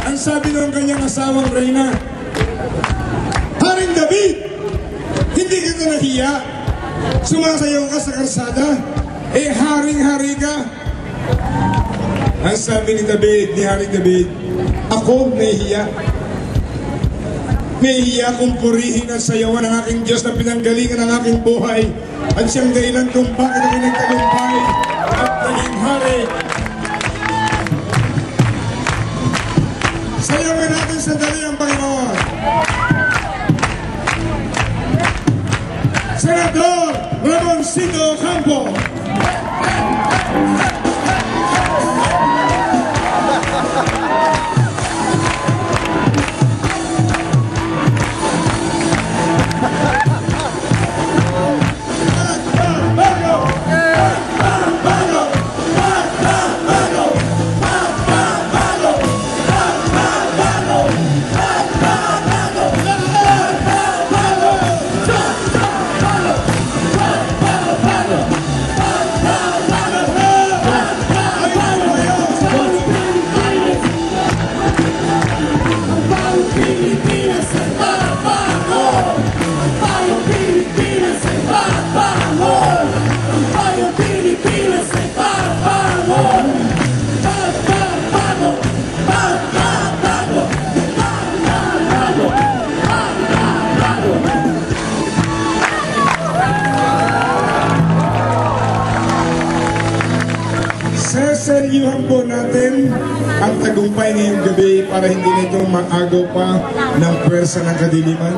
ang sabi ng kanyang asawang Reyna, Haring David, hindi ka na nahiya? Sumasayaw ka sa karsada? Eh, haring-hari ka. Ang sabi ni Haring David, ako nahihiya. Nahihiya kong purihin at sayawan ang aking Diyos na pinanggalingan ang aking buhay at siyang dahilan kung bakit ako nagtagumpay at naging hari. Sayawin natin sandali ang Panginoon. Senador Ramoncito Ocampo. Seseryuhan po natin ang tagumpay ngayong gabi para hindi na ito maagaw pa ng pwersa ng kadiliman.